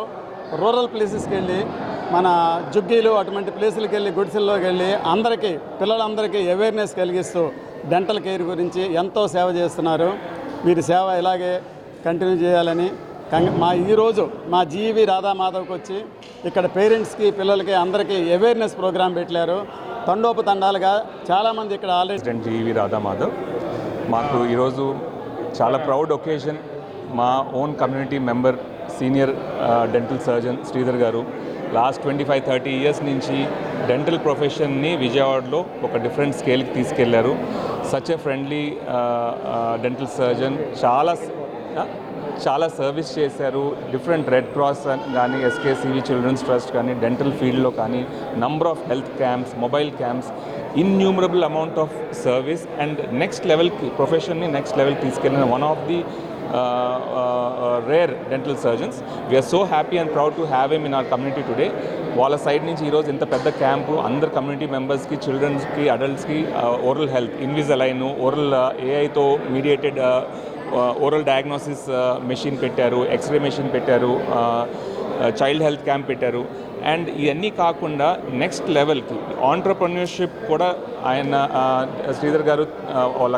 రూరల్ ప్లేసెస్కి వెళ్ళి మన జుగ్గీలు అటువంటి ప్లేసులకు వెళ్ళి గుడిసెల్లోకి వెళ్ళి అందరికీ పిల్లలందరికీ అవేర్నెస్ కలిగిస్తూ డెంటల్ కేర్ గురించి ఎంతో సేవ చేస్తున్నారు. వీరి సేవ ఇలాగే కంటిన్యూ చేయాలని ఈరోజు మా జీవి రాధామాధవ్కి వచ్చి ఇక్కడ పేరెంట్స్కి పిల్లలకి అందరికీ అవేర్నెస్ ప్రోగ్రాం పెట్టారు. తండోపతండాలుగా చాలామంది ఇక్కడ ఆల్రెడీ జీవి రాధామాధవ్ మాకు ఈరోజు చాలా ప్రౌడ్ ఒకేషన్. మా own community member senior dental surgeon Sridhar గారు లాస్ట్ 25-30 ఇయర్స్ నుంచి డెంటల్ ప్రొఫెషన్ని విజయవాడలో ఒక డిఫరెంట్ స్కేల్కి తీసుకెళ్లారు. Such a friendly dental surgeon, చాలా సర్వీస్ చేశారు. డిఫరెంట్ రెడ్ క్రాస్ కానీ ఎస్కేసివి చిల్డ్రన్స్ ట్రస్ట్ కానీ డెంటల్ ఫీల్డ్లో కానీ number of health camps, mobile camps, innumerable amount of service and next లెవెల్కి ప్రొఫెషన్ని నెక్స్ట్ లెవెల్కి తీసుకెళ్ళిన one of the rare dental surgeons. We are so happy and proud to have him in our community today. వాళ్ళ side నుంచి ఈరోజు ఇంత పెద్ద camp అందరు community మెంబర్స్కి, చిల్డ్రన్స్కి, అడల్ట్స్కి ఓరల్ హెల్త్, ఇన్విజలైన్, ఓరల్ ఏఐతో మీడియేటెడ్ ఓరల్ డయాగ్నోసిస్ మెషిన్ పెట్టారు, ఎక్స్రే మెషిన్ పెట్టారు, చైల్డ్ హెల్త్ క్యాంప్ పెట్టారు. అండ్ ఇవన్నీ కాకుండా నెక్స్ట్ లెవెల్కి ఆంటర్‌ప్రెన్యూర్‌షిప్ కూడా ఆయన శ్రీధర్ గారు వాళ్ళ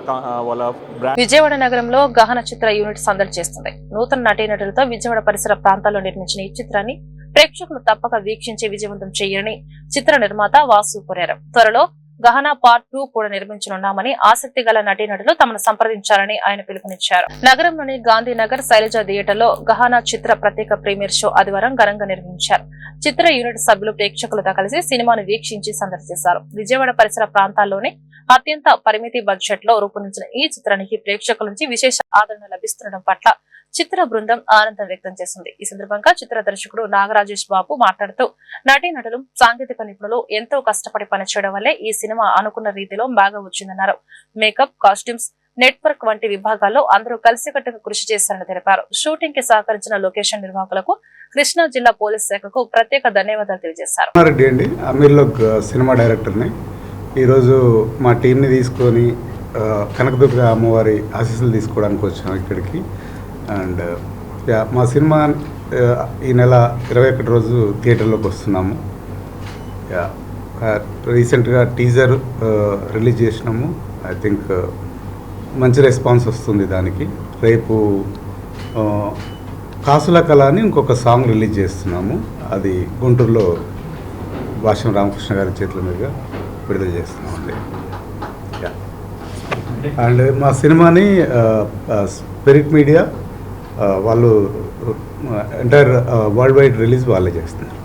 బ్రాండ్. విజయవాడ నగరంలో గహన చిత్ర యూనిట్ సందడి చేస్తుంది. నూతన నటీనటులతో విజయవాడ పరిసర ప్రాంతాల్లో నిర్మించిన ఈ చిత్రాన్ని ప్రేక్షకులు తప్పక వీక్షించి విజయవంతం చేయాలని చిత్ర నిర్మాత వాసు కోరారు. త్వరలో గహన పార్ట్ 2 కూడా నిర్మించనున్నామని, ఆసక్తి గల నటీనటులు తమను సంప్రదించాలని ఆయన పిలుపునిచ్చారు. నగరంలోని గాంధీనగర్ శైలజ థియేటర్లో గహన చిత్ర ప్రత్యేక ప్రీమియర్ షో ఆదివారం ఘనంగా నిర్వహించారు. చిత్ర యూనిట్ సభ్యులు ప్రేక్షకులతో కలిసి సినిమాను వీక్షించి సందడి చేశారు. విజయవాడ పరిసర ప్రాంతాల్లోనే అత్యంత పరిమితి బడ్జెట్ లో రూపొందించిన ఈ చిత్రానికి ప్రేక్షకుల నుంచి విశేష ఆదరణ లభిస్తుండడం పట్ల చిత్ర బృందం ఆనందం వ్యక్తం చేసింది. ఈ సందర్భంగా చిత్ర దర్శకుడు నాగరాజేష్ బాబు మాట్లాడుతూ నటీనటులు, సాంకేతిక నిపుణులు ఎంతో కష్టపడి పనిచేయడం వల్లే ఈ సినిమా అనుకున్న రీతిలో బాగా వచ్చిందన్నారు. మేకప్, కాస్ట్యూమ్స్, నెట్వర్క్ వంటి విభాగాల్లో అందరూ కలిసికట్టుగా కృషి చేశారని తెలిపారు. షూటింగ్ కి సహకరించిన లొకేషన్ నిర్వాహకులకు, కృష్ణా జిల్లా పోలీస్ శాఖకు ప్రత్యేక ధన్యవాదాలు తెలియజేశారు. అమీర్లోక్ సినిమా డైరెక్టర్ని ఈరోజు మా టీంని తీసుకొని కనకదుర్గ అమ్మవారి ఆశీస్సులు తీసుకోవడానికి వచ్చాము ఇక్కడికి. అండ్ మా సినిమా ఈ నెల 21 రోజు థియేటర్లోకి వస్తున్నాము. రీసెంట్గా టీజర్ రిలీజ్ చేసినాము. ఐ థింక్ మంచి రెస్పాన్స్ వస్తుంది దానికి. రేపు కాసుల కళ అని ఇంకొక సాంగ్ రిలీజ్ చేస్తున్నాము. అది గుంటూరులో భాష్యం రామకృష్ణ గారి చేతుల మీదుగా విడుదల చేస్తున్నామండి. అండ్ మా సినిమాని స్పిరిట్ మీడియా వాళ్ళు ఎంటైర్ వరల్డ్ వైడ్ రిలీజ్ వాళ్ళే చేస్తున్నారు.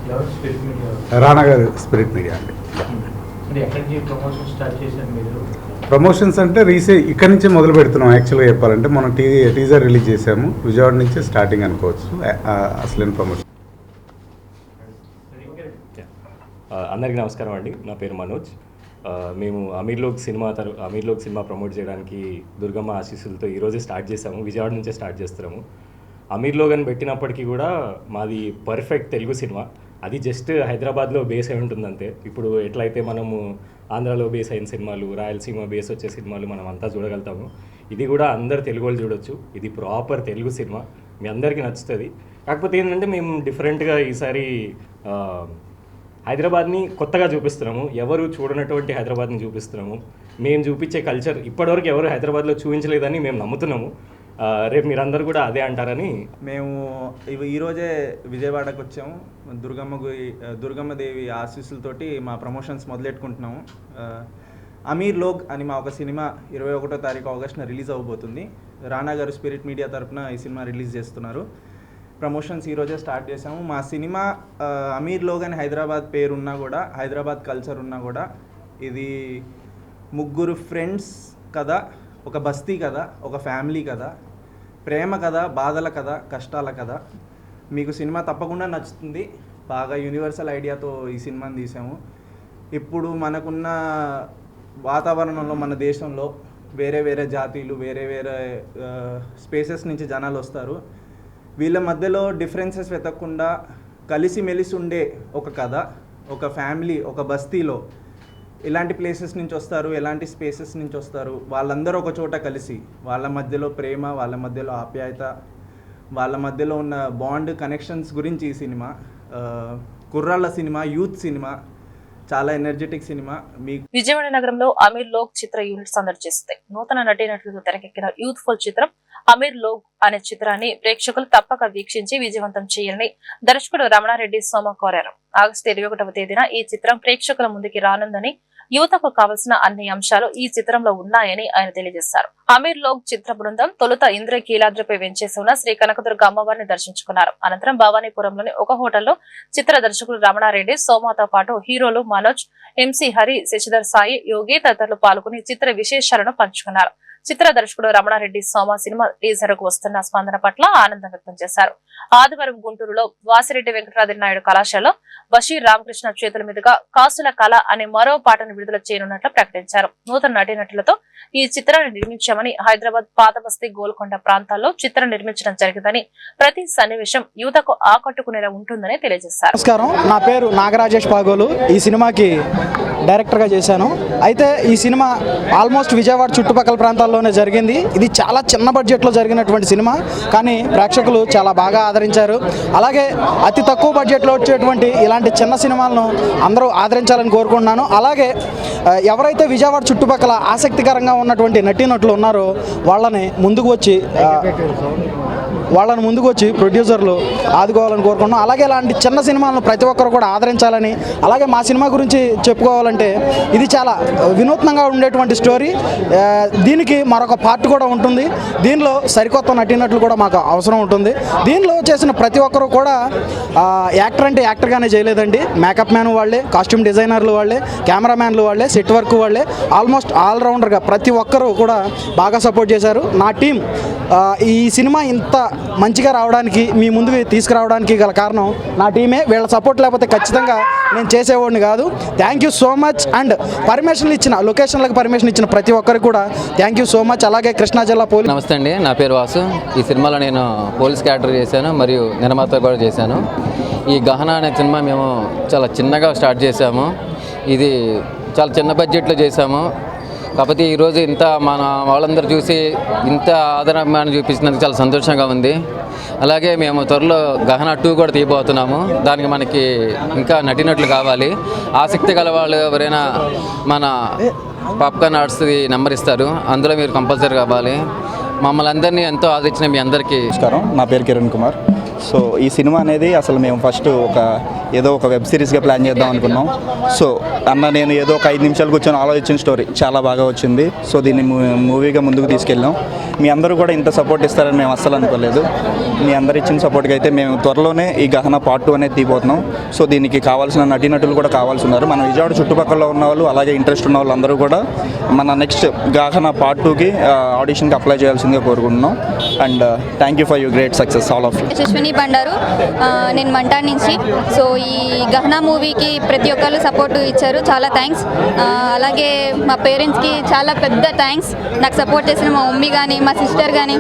రానా గారు స్పిరిట్ మీడియా అండి. ప్రమోషన్స్ అంటే ఇక్కడి నుంచే మొదలు పెడుతున్నాం. యాక్చువల్గా చెప్పాలంటే మనం టీజర్ రిలీజ్ చేసాము. విజయవాడ నుంచే స్టార్టింగ్ అనుకోవచ్చు అసలైన ప్రమోషన్. అందరికీ నమస్కారం అండి. నా పేరు మనోజ్. మేము అమీర్లోక్ సినిమా ప్రమోట్ చేయడానికి దుర్గమ్మ ఆశీస్సులతో ఈరోజే స్టార్ట్ చేసాము. విజయవాడ నుంచే స్టార్ట్ చేస్తున్నాము. అమీర్లోక్ అని పెట్టినప్పటికీ కూడా మాది పర్ఫెక్ట్ తెలుగు సినిమా. అది జస్ట్ హైదరాబాద్లో బేస్ అయి ఉంటుంది అంతే. ఇప్పుడు ఎట్లయితే మనము ఆంధ్రాలో బేస్ అయిన సినిమాలు, రాయలసీమ బేస్ వచ్చే సినిమాలు మనం అంతా చూడగలుగుతాము. ఇది కూడా అందరు తెలుగు వాళ్ళు చూడొచ్చు. ఇది ప్రాపర్ తెలుగు సినిమా, మీ అందరికీ నచ్చుతుంది. కాకపోతే ఏంటంటే మేము డిఫరెంట్గా ఈసారి హైదరాబాద్ని కొత్తగా చూపిస్తున్నాము. ఎవరు చూడనటువంటి హైదరాబాద్ని చూపిస్తున్నాము. మేము చూపించే కల్చర్ ఇప్పటివరకు ఎవరు హైదరాబాద్లో చూపించలేదని మేము నమ్ముతున్నాము. రేపు మీరందరూ కూడా అదే అంటారని మేము ఈరోజే విజయవాడకు వచ్చాము. దుర్గమ్మదేవి ఆశీస్సులతోటి మా ప్రమోషన్స్ మొదలెట్టుకుంటున్నాము. అమీర్లోక్ అని మా ఒక సినిమా 21వ తారీఖు ఆగస్టున రిలీజ్ అవ్వబోతుంది. రానా గారు స్పిరిట్ మీడియా తరఫున ఈ సినిమా రిలీజ్ చేస్తున్నారు. ప్రమోషన్స్ ఈరోజే స్టార్ట్ చేసాము. మా సినిమా అమీర్లోక్ అని హైదరాబాద్ పేరున్నా కూడా, హైదరాబాద్ కల్చర్ ఉన్నా కూడా, ఇది ముగ్గురు ఫ్రెండ్స్ కథ, ఒక బస్తీ కథ, ఒక ఫ్యామిలీ కథ, ప్రేమ కథ, బాధల కథ, కష్టాల కథ. మీకు సినిమా తప్పకుండా నచ్చుతుంది. బాగా యూనివర్సల్ ఐడియాతో ఈ సినిమాని తీసాము. ఇప్పుడు మనకున్న వాతావరణంలో మన దేశంలో వేరే వేరే జాతీయులు, వేరే వేరే స్పేసెస్ నుంచి జనాలు వస్తారు. వీళ్ళ మధ్యలో డిఫరెన్సెస్ వెతకకుండా కలిసిమెలిసి ఉండే ఒక కథ, ఒక ఫ్యామిలీ, ఒక బస్తీలో ఎలాంటి ప్లేసెస్ నుంచి వస్తారు, ఎలాంటి స్పేసెస్ నుంచి వస్తారు, వాళ్ళందరూ ఒక చోట కలిసి వాళ్ళ మధ్యలో ప్రేమ, వాళ్ళ మధ్యలో ఆప్యాయత, వాళ్ళ మధ్యలో ఉన్న బాండ్, కనెక్షన్స్ గురించి ఈ సినిమా. కుర్రాళ్ళ సినిమా, యూత్ సినిమా, చాలా ఎనర్జెటిక్ సినిమా. విజయవాడ నగరంలో అమీర్ లోక్ చిత్ర యూనిట్ సందడి చేస్తుంది. నూతన నటీనటులతో తెరకెక్కిన యూత్ఫుల్ చిత్రం అమీర్ లోక్ అనే చిత్రాన్ని ప్రేక్షకులు తప్పక వీక్షించి విజయవంతం చేయాలని దర్శకుడు రమణారెడ్డి సోమ కోరారు. ఆగస్టు 21వ తేదీన ఈ చిత్రం ప్రేక్షకుల ముందుకి రానుందని, యువతకు కావలసిన అన్ని అంశాలు ఈ చిత్రంలో ఉన్నాయని ఆయన తెలియజేశారు. అమీర్ లోక్ చిత్ర బృందం తొలుత ఇంద్రకీలాద్రిపై వెంచేసి ఉన్న శ్రీ కనకదుర్గ అమ్మవారిని దర్శించుకున్నారు. అనంతరం భవానీపురంలోని ఒక హోటల్లో చిత్ర దర్శకుడు రమణారెడ్డి, సోమాతో పాటు హీరోలు మనోజ్, ఎంసీ హరి, శశిధర్ సాయి, యోగి తదితరులు పాల్గొని చిత్ర విశేషాలను పంచుకున్నారు. చిత్ర దర్శకుడు రమణారెడ్డి సోమ సినిమా టీజర్ కు వస్తున్న స్పందన పట్ల ఆనందం వ్యక్తం చేశారు. ఆదివారం గుంటూరులో వాసిరెడ్డి వెంకటరాది నాయుడు కళాశాలలో బషీర్ రామకృష్ణ చేతుల మీదుగా కాసుల కళ అనే మరో పాటను విడుదల చేయనున్నట్లు ప్రకటించారు. నూతన నటీనటులతో ఈ చిత్రాన్ని నిర్మించామని, హైదరాబాద్ పాతబస్తీ, గోల్కొండ ప్రాంతాల్లో చిత్రం నిర్మించడం జరిగిందని, ప్రతి సన్నివేశం యువతకు ఆకట్టుకునేలా ఉంటుందని తెలియజేశారు. నమస్కారం, నా పేరు నాగరాజేష్ పాగోలు. ఈ సినిమాకి డైరెక్టర్గా చేశాను. అయితే ఈ సినిమా ఆల్మోస్ట్ విజయవాడ చుట్టుపక్కల ప్రాంతాల్లోనే జరిగింది. ఇది చాలా చిన్న బడ్జెట్లో జరిగినటువంటి సినిమా, కానీ ప్రేక్షకులు చాలా బాగా ఆదరించారు. అలాగే అతి తక్కువ బడ్జెట్లో వచ్చేటువంటి ఇలాంటి చిన్న సినిమాలను అందరూ ఆదరించాలని కోరుకుంటున్నాను. అలాగే ఎవరైతే విజయవాడ చుట్టుపక్కల ఆసక్తికరంగా ఉన్నటువంటి నటీనటులు ఉన్నారో వాళ్ళని ముందుకు వచ్చి ప్రొడ్యూసర్లు ఆదుకోవాలని కోరుకుంటున్నాం. అలాగే ఇలాంటి చిన్న సినిమాలను ప్రతి ఒక్కరు కూడా ఆదరించాలని, అలాగే మా సినిమా గురించి చెప్పుకోవాలంటే ఇది చాలా వినూత్నంగా ఉండేటువంటి స్టోరీ. దీనికి మరొక పార్ట్ కూడా ఉంటుంది. దీనిలో సరికొత్త నటీనటులు కూడా మాకు అవసరం ఉంటుంది. దీనిలో చేసిన ప్రతి ఒక్కరు కూడా యాక్టర్ అంటే యాక్టర్గానే చేయలేదండి. మేకప్ మ్యాన్ వాళ్ళే, కాస్ట్యూమ్ డిజైనర్లు వాళ్ళే, కెమెరామ్యాన్లు వాళ్ళే, సెట్ వర్క్ వాళ్ళే, ఆల్మోస్ట్ ఆల్రౌండర్గా ప్రతి ఒక్కరు కూడా బాగా సపోర్ట్ చేశారు. నా టీం ఈ సినిమా ఇంత మంచిగా రావడానికి, మీ ముందుకు తీసుకురావడానికి గల కారణం నా టీమే. వీళ్ళ సపోర్ట్ లేకపోతే ఖచ్చితంగా నేను చేసేవాడిని కాదు. Thank you so much. And లొకేషన్లకు పర్మిషన్ ఇచ్చిన ప్రతి ఒక్కరికి కూడా థ్యాంక్ యూ సో మచ్. అలాగే కృష్ణా జిల్లా పోలీస్. నమస్తే అండి, నా పేరు వాసు. ఈ సినిమాలో నేను పోలీస్ క్యారెక్టర్ చేశాను మరియు నిర్మాత కూడా చేశాను. ఈ గహన అనే సినిమా మేము చాలా చిన్నగా స్టార్ట్ చేశాము. ఇది చాలా చిన్న బడ్జెట్లో చేశాము. కాకపోతే ఈరోజు ఇంత మన వాళ్ళందరూ చూసి ఇంత ఆదరణ చూపించినందుకు చాలా సంతోషంగా ఉంది. అలాగే మేము త్వరలో గహన 2 కూడా తీయబోతున్నాము. దానికి మనకి ఇంకా నటీనటులు కావాలి. ఆసక్తి గల వాళ్ళు ఎవరైనా మన పాప్కార్న్ ఆర్ట్స్ది నెంబర్ ఇస్తారు, అందులో మీరు కంపల్సరీ కావాలి. మమ్మల్ని అందరినీ ఎంతో ఆదరించిన మీ అందరికీ నమస్కారం. నా పేరు కిరణ్ కుమార్. సో ఈ సినిమా అనేది అసలు మేము ఫస్ట్ ఏదో ఒక వెబ్ సిరీస్గా ప్లాన్ చేద్దాం అనుకున్నాం. సో నేను ఏదో ఒక 5 నిమిషాలు కూర్చొని ఆలోచించిన స్టోరీ చాలా బాగా వచ్చింది. సో దీన్ని మూవీగా ముందుకు తీసుకెళ్ళాం. మీ అందరూ కూడా ఇంత సపోర్ట్ ఇస్తారని మేము అస్సలు అనుకోలేదు. మీ అందరు ఇచ్చిన సపోర్ట్కి అయితే మేము త్వరలోనే ఈ గహన పార్ట్ 2 అనేది తీయబోతున్నాం. సో దీనికి కావాల్సిన నటీనటులు కూడా కావాల్సి ఉన్నారు. మన విజయవాడ చుట్టుపక్కల ఉన్న వాళ్ళు, అలాగే ఇంట్రెస్ట్ ఉన్న వాళ్ళు అందరూ కూడా మన నెక్స్ట్ గహన పార్ట్ 2కి ఆడిషన్కి అప్లై చేయాల్సిందిగా కోరుకుంటున్నాం. And thank you for your great success all of you. Yashwini Bandaru, నేను మంటాడ్ నుంచి. సో ఈ గహన మూవీకి ప్రతి ఒక్కరు సపోర్ట్ ఇచ్చారు, చాలా థ్యాంక్స్. అలాగే మా పేరెంట్స్కి చాలా పెద్ద థ్యాంక్స్. నాకు సపోర్ట్ చేసిన మా మమ్మీ కానీ, మా సిస్టర్ కానీ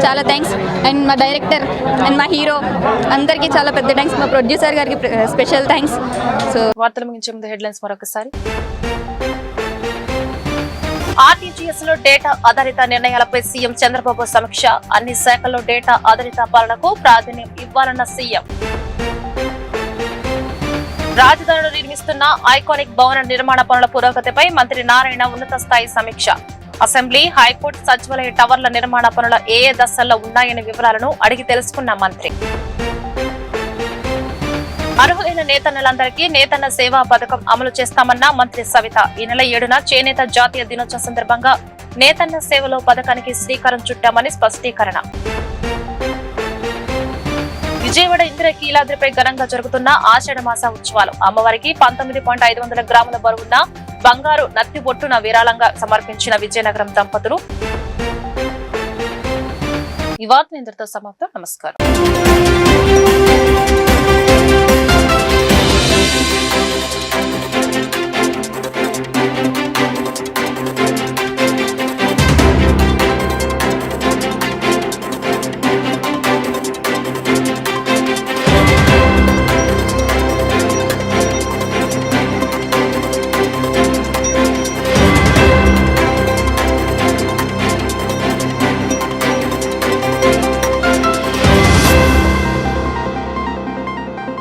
చాలా థ్యాంక్స్. అండ్ మా డైరెక్టర్ అండ్ మా హీరో అందరికీ చాలా పెద్ద థ్యాంక్స్. మా ప్రొడ్యూసర్ గారికి స్పెషల్ థ్యాంక్స్. సో వార్తల ముగించే ముందు హెడ్లైన్స్ మరొకసారి. ఆర్టీజీఎస్ లో డేటా ఆధారిత నిర్ణయాలపై సీఎం చంద్రబాబు సమీక్ష. అన్ని శాఖల్లో డేటా ఆధారిత పాలనకు ప్రాధాన్యం ఇవ్వాలన్న సీఎం. రాజధానిలో నిర్మిస్తున్న ఐకానిక్ భవన నిర్మాణ పనుల పురోగతిపై మంత్రి నారాయణ ఉన్నత స్థాయి సమీక్ష. అసెంబ్లీ, హైకోర్టు సచివాలయ టవర్ల నిర్మాణ పనుల ఏ దశల్లో ఉన్నాయనే వివరాలను అడిగి తెలుసుకున్న మంత్రి. అర్హులైన నేతన్నలందరికీ నేతన్న సేవా పథకం అమలు చేస్తామన్న మంత్రి సవిత. ఈ నెల 7న చేనేత జాతీయ దినోత్సవం సందర్భంగా నేతన్న సేవలో పథకానికి శ్రీకారం చుట్టామని స్పష్టీకరణ. విజయవాడ ఇంద్రకీలాద్రిపై ఘనంగా జరుగుతున్న ఆషాఢ మాస ఉత్సవాలు. అమ్మవారికి 19.500 గ్రాముల బరువున్న బంగారు నత్తి బొట్టున విరాళంగా సమర్పించిన విజయనగరం దంపతులు. ఈ వార్తలు ఇంతటితో సమాప్తం. నమస్కారం.